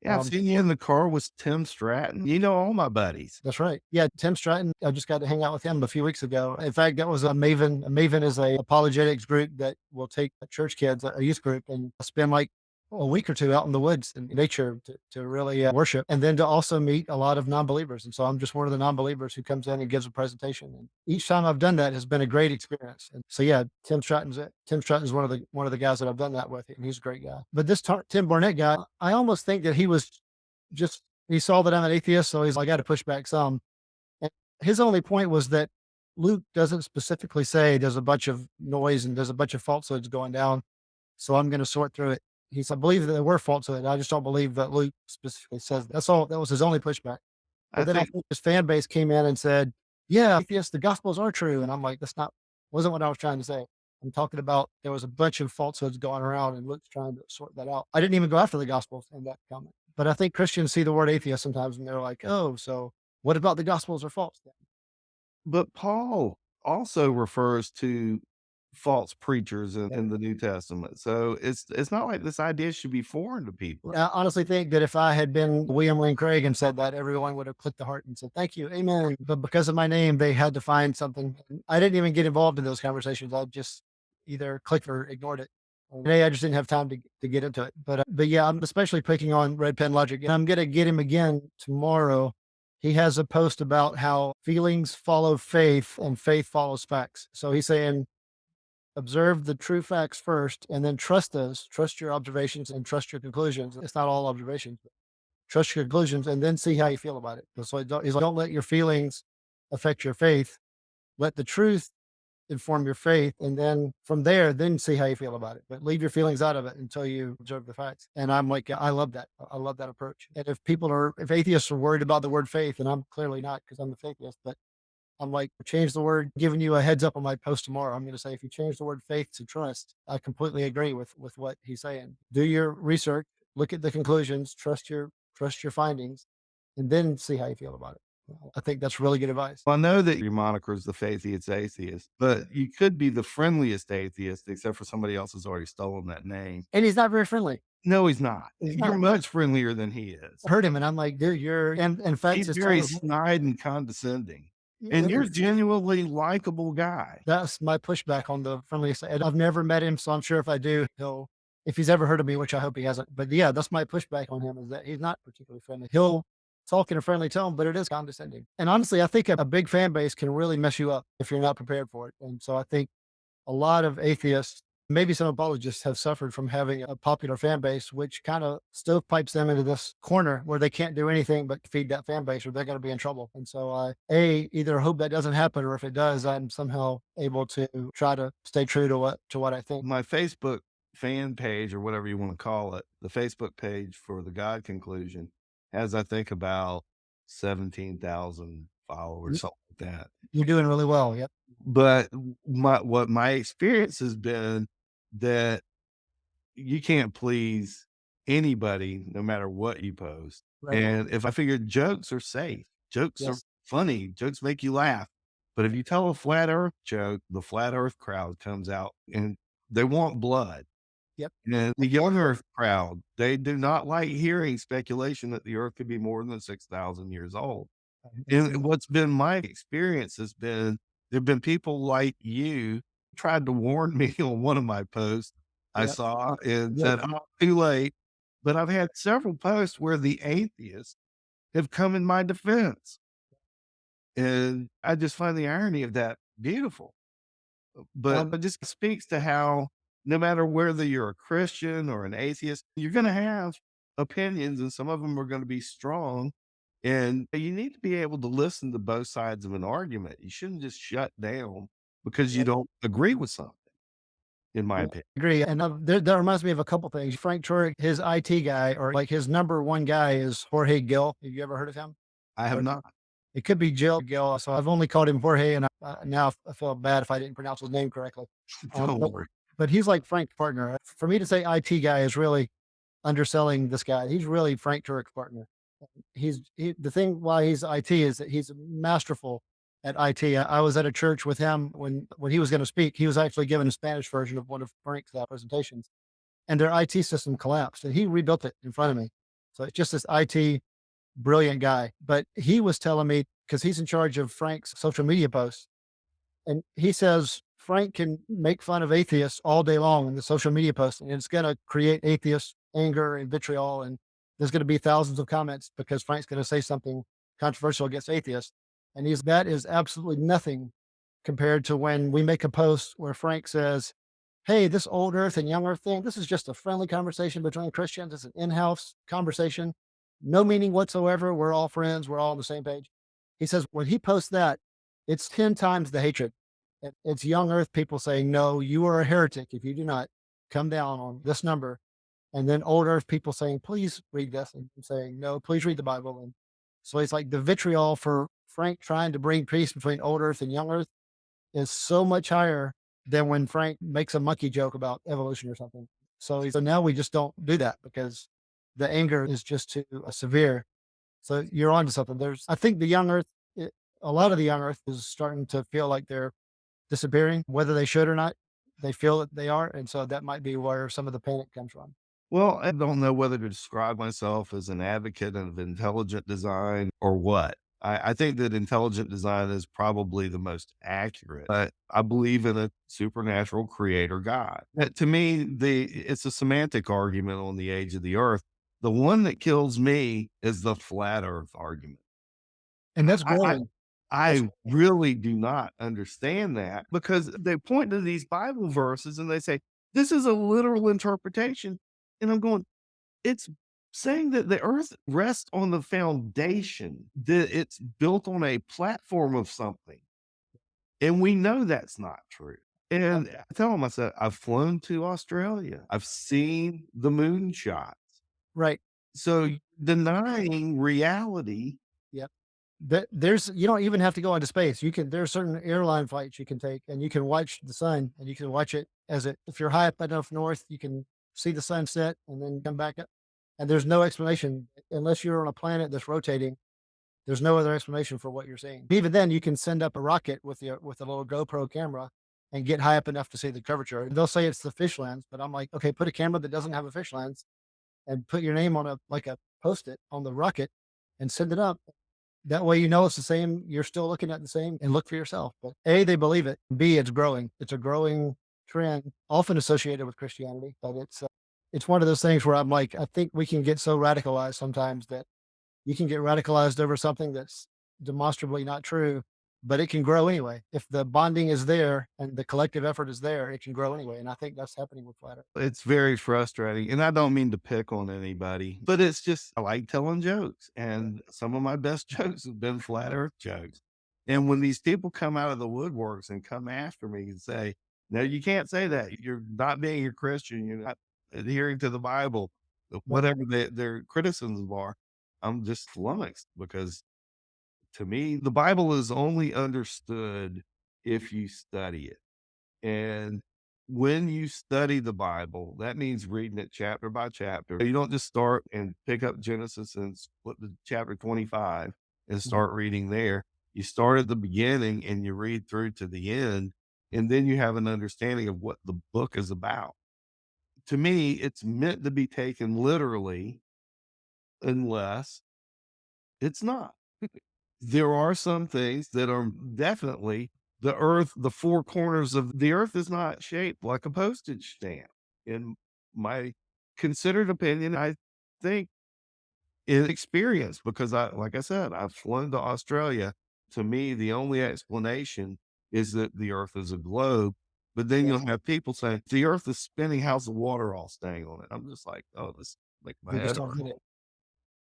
Yeah, I've Um, seen you in the car with Tim Stratton. You know all my buddies. That's right. Yeah, Tim Stratton, I just got to hang out with him a few weeks ago. In fact, that was a Maven. A Maven is a apologetics group that will take church kids, a youth group, and spend like a week or two out in the woods in nature to really worship, and then to also meet a lot of non-believers. And so I'm just one of the non-believers who comes in and gives a presentation. And each time I've done that has been a great experience. And so yeah, Tim Stratton's one of the guys that I've done that with, and he's a great guy. But Tim Barnett guy, I almost think that he was just he saw that I'm an atheist, so he's like, I got to push back some. And his only point was that Luke doesn't specifically say there's a bunch of noise and there's a bunch of falsehoods going down. So I'm going to sort through it. He said, I believe that there were falsehoods. I just don't believe that Luke specifically says that. That's all. That was his only pushback. I But then I think think his fan base came in and said, yeah, atheists, the gospels are true. And I'm like, wasn't what I was trying to say. I'm talking about there was a bunch of falsehoods going around and Luke's trying to sort that out. I didn't even go after the gospels in that comment. But I think Christians see the word atheist sometimes and they're like, oh, so what about the gospels are false then? but Paul also refers to false preachers Yeah. in the New Testament. So it's not like this idea should be foreign to people. I honestly think that if I had been William Lane Craig and said that, everyone would have clicked the heart and said, thank you, amen. But because of my name, they had to find something. I didn't even get involved in those conversations. I just either clicked or ignored it. Today, I just didn't have time to get into it. But yeah, I'm especially picking on Red Pen Logic. And I'm going to get him again tomorrow. He has a post about how feelings follow faith and faith follows facts. So he's saying, observe the true facts first and then trust your observations and trust your conclusions. It's not all observations, but trust your conclusions and then see how you feel about it. So he's like, don't let your feelings affect your faith. Let the truth inform your faith. And then from there, then see how you feel about it. But leave your feelings out of it until you observe the facts. And I'm like, I love that. I love that approach. And if atheists are worried about the word faith, and I'm clearly not because I'm a atheist, but I'm like, change the word, giving you a heads up on my post tomorrow. I'm going to say, if you change the word faith to trust, I completely agree with what he's saying. Do your research, look at the conclusions, trust your findings, and then see how you feel about it. I think that's really good advice. Well, I know that your moniker is the faithiest atheist, but you could be the friendliest atheist, except for somebody else has already stolen that name. And he's not very friendly. No, he's not. He's You're not. much friendlier than he is. I heard him, and I'm like, dude, and in fact, He's his very tone snide and condescending, and you're a was, genuinely likable guy. that's my pushback on the friendliest. And I've never met him, so I'm sure if I do, if he's ever heard of me, which I hope he hasn't. But yeah, that's my pushback on him is that he's not particularly friendly. He'll talk in a friendly tone, but it is condescending. And honestly, I think a big fan base can really mess you up if you're not prepared for it. And so I think a lot of atheists, maybe some apologists, have suffered from having a popular fan base, which kind of stovepipes them into this corner where they can't do anything but feed that fan base or they're going to be in trouble. And so either hope that doesn't happen, or if it does, I'm somehow able to try to stay true to what I think. My Facebook fan page, or whatever you want to call it, the Facebook page for the God Conclusion has, I think, about 17,000 followers, You- something like that. You're doing really well. Yep. But my experience has been that you can't please anybody no matter what you post. Right. And if I figured jokes are safe, jokes are Yes. funny, jokes make you laugh. But if you tell a flat earth joke, the flat earth crowd comes out and they want blood. Yep. And the young earth crowd, they do not like hearing speculation that the earth could be more than 6,000 years old. And what's been my experience has been there've been people like you tried to warn me on one of my posts I Yep. saw and Yep. said, "Oh, too late." But I've had several posts where the atheists have come in my defense. And I just find the irony of that beautiful. But Um, it just speaks to how no matter whether you're a Christian or an atheist, you're gonna have opinions and some of them are gonna be strong. And you need to be able to listen to both sides of an argument. You shouldn't just shut down because you yep. don't agree with something, in my I opinion. agree. And that reminds me of a couple things. Frank Turek, his IT guy, or like his number one guy, is Jorge Gill. Have you ever heard of him? I have Or not. it could be Jill Gill. So I've only called him Jorge, and now I feel bad if I didn't pronounce his name correctly. Um, Don't but, worry. but he's like Frank's partner. For me to say IT guy is really underselling this guy. He's really Frank Turek's partner. The thing why he's IT is that he's masterful at IT. I was at a church with him when he was going to speak. He was actually given a Spanish version of one of Frank's presentations, and their IT system collapsed, and he rebuilt it in front of me. So it's just this IT brilliant guy. But he was telling me, because he's in charge of Frank's social media posts, and he says Frank can make fun of atheists all day long in the social media posts, and it's going to create atheist anger and vitriol. And there's going to be thousands of comments because Frank's going to say something controversial against atheists. And that is absolutely nothing compared to when we make a post where Frank says, "Hey, this old earth and young earth thing, this is just a friendly conversation between Christians. It's an in-house conversation. No meaning whatsoever. We're all friends. We're all on the same page." He says when he posts that, it's 10 times the hatred. It's young earth people saying, "No, you are a heretic if you do not come down on this number." And then old earth people saying, "Please read this," and saying, "No, please read the Bible." And so it's like the vitriol for Frank trying to bring peace between old earth and young earth is so much higher than when Frank makes a monkey joke about evolution or something. So now we just don't do that because the anger is just too severe. So you're onto something. I think the young earth, a lot of the young earth is starting to feel like they're disappearing, whether they should or not. They feel that they are. And so that might be where some of the panic comes from. Well, I don't know whether to describe myself as an advocate of intelligent design or what. I think that intelligent design is probably the most accurate, but I believe in a supernatural creator God. To me, it's a semantic argument on the age of the earth. The one that kills me is the flat earth argument. And that's I, I, growing. That's I really do not understand that because they point to these Bible verses and they say, this is a literal interpretation. And I'm going, it's saying that the earth rests on the foundation, that it's built on a platform of something. And we know that's not true. And I tell them, I said, I've flown to Australia. I've seen the moonshots. Right. So denying reality, Yep. There's you don't even have to go into space. You can There are certain airline flights you can take, and you can watch the sun, and you can watch it as it if you're high up enough north, you can see the sunset and then come back up. And there's no explanation unless you're on a planet that's rotating. There's no other explanation for what you're seeing. Even then, you can send up a rocket with a little GoPro camera and get high up enough to see the curvature. And they'll say it's the fish lens, but I'm like, okay, put a camera that doesn't have a fish lens and put your name on a post-it on the rocket and send it up. That way, you know it's the same. You're still looking at the same, and look for yourself. But A, they believe it. B, it's growing. It's a growing trend, often associated with Christianity. But it's one of those things where I'm like, I think we can get so radicalized sometimes that you can get radicalized over something that's demonstrably not true, but it can grow anyway. If the bonding is there and the collective effort is there, it can grow anyway. And I think that's happening with flat Earth. it's very frustrating. And I don't mean to pick on anybody, but it's just, I like telling jokes. And some of my best jokes have been flat earth jokes. And when these people come out of the woodworks and come after me and say, no, you can't say that. You're not being a Christian. You're not adhering to the Bible, Right. whatever their criticisms are. I'm just flummoxed because to me, the Bible is only understood if you study it. And when you study the Bible, that means reading it chapter by chapter. You don't just start and pick up Genesis and flip to chapter 25 and Mhm. start reading there. You start at the beginning and you read through to the end, and then you have an understanding of what the book is about. To me, it's meant to be taken literally unless it's not. There are some things that are definitely the earth, the four corners of the earth is not shaped like a postage stamp. In my considered opinion, I think in experience, because like I said, I've flown to Australia. To me, the only explanation is that the earth is a globe. But then Yeah. you'll have people saying the earth is spinning. How's the water all staying on it? I'm just like, oh, this make my They just head don't hurt. get it.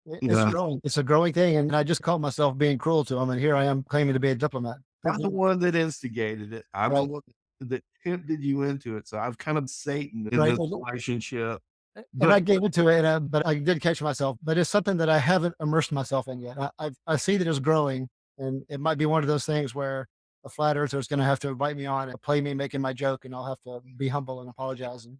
It's Yeah. growing. It's a growing thing. And I just caught myself being cruel to them. And here I am claiming to be a diplomat. I'm the one that instigated it. I'm the Right. one that tempted you into it. So I've kind of Satan in Right. this relationship. And I But gave into it, but I did catch myself. But it's something that I haven't immersed myself in yet. I see that it's growing, and it might be one of those things where a flat earther is going to have to invite me on and play me making my joke, and I'll have to be humble and apologize, and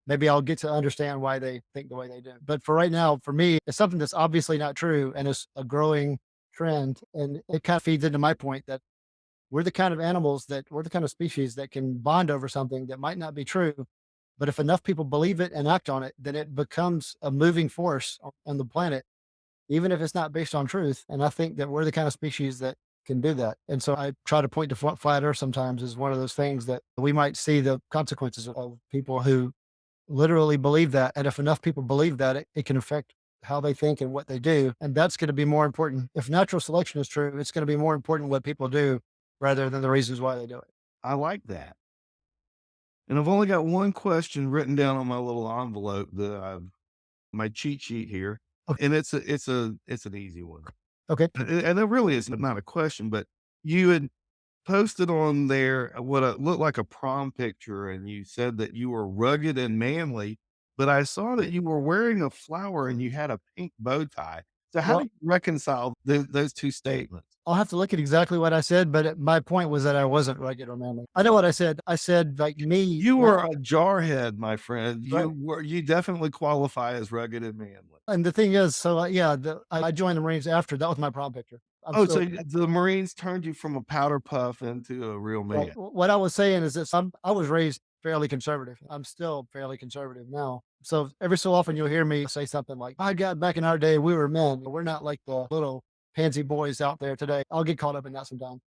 maybe I'll get to understand why they think the way they do. But for right now, for me, it's something that's obviously not true, and it's a growing trend, and it kind of feeds into my point that we're the kind of species that can bond over something that might not be true. But if enough people believe it and act on it, then it becomes a moving force on the planet, even if it's not based on truth. And I think that we're the kind of species that can do that. And so I try to point to flat earth sometimes as one of those things that we might see the consequences of people who literally believe that. And if enough people believe that, it can affect how they think and what they do. And that's going to be more important. If natural selection is true, it's going to be more important what people do rather than the reasons why they do it. I like that. And I've only got one question written down on my little envelope that I've my cheat sheet here. Okay. And it's an easy one. Okay. And it really is not a question, but you had posted on there what looked like a prom picture, and you said that you were rugged and manly, but I saw that you were wearing a flower and you had a pink bow tie. So how do Well, you reconcile those two statements? I'll have to look at exactly what I said, but my point was that I wasn't rugged or manly. I know what I said. I said like me, You were a jarhead, my friend. right? You definitely qualify as rugged and manly. And the thing is, so yeah, I joined the Marines after that was my prom picture. I'm Oh, so still the Marines turned you from a powder puff into a real right. man. What I was saying is that I was raised fairly conservative. I'm still fairly conservative now. So every so often you'll hear me say something like, "My God, back in our day, we were men. We're not like the little pansy boys out there today." I'll get caught up in that sometimes.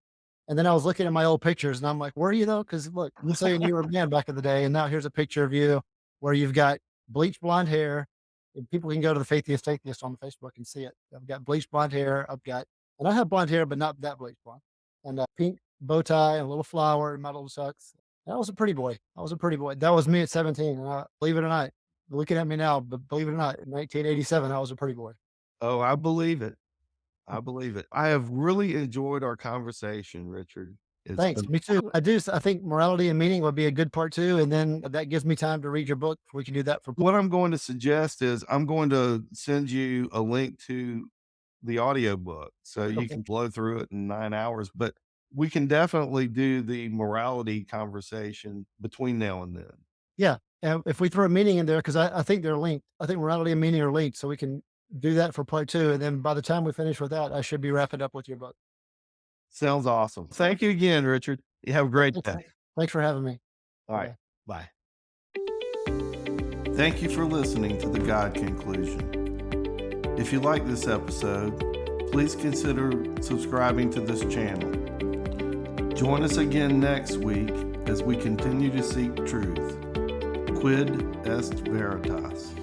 And then I was looking at my old pictures and I'm like, were you though? Because look, you're saying you were a man back in the day. And now here's a picture of you where you've got bleached blonde hair. And people can go to the Faithiest on Facebook and see it. I've got bleached blonde hair. And I have blonde hair, but not that bleached blonde. And a pink bow tie and a little flower in my little socks. And I was a pretty boy. I was a pretty boy. That was me at 17. And believe it or not, looking at me now, but believe it or not, in 1987, I was a pretty boy. Oh, I believe it. I believe it. I have really enjoyed our conversation, Richard. It's Thanks. been Me too. I think morality and meaning would be a good part too. And then that gives me time to read your book. We can do that for. what I'm going to suggest is I'm going to send you a link to the audiobook so you Okay. can blow through it in 9 hours. But we can definitely do the morality conversation between now and then. Yeah. And if we throw a meaning in there, because I think they're linked. I think morality and meaning are linked. So we can do that for part two. And then by the time we finish with that, I should be wrapping up with your book. Sounds awesome. Thank you again, Richard. You have a great Thanks, day. thanks for having me. All right. Bye. Bye. Thank you for listening to The God Conclusion. If you like this episode, please consider subscribing to this channel. Join us again next week as we continue to seek truth. Quid est veritas.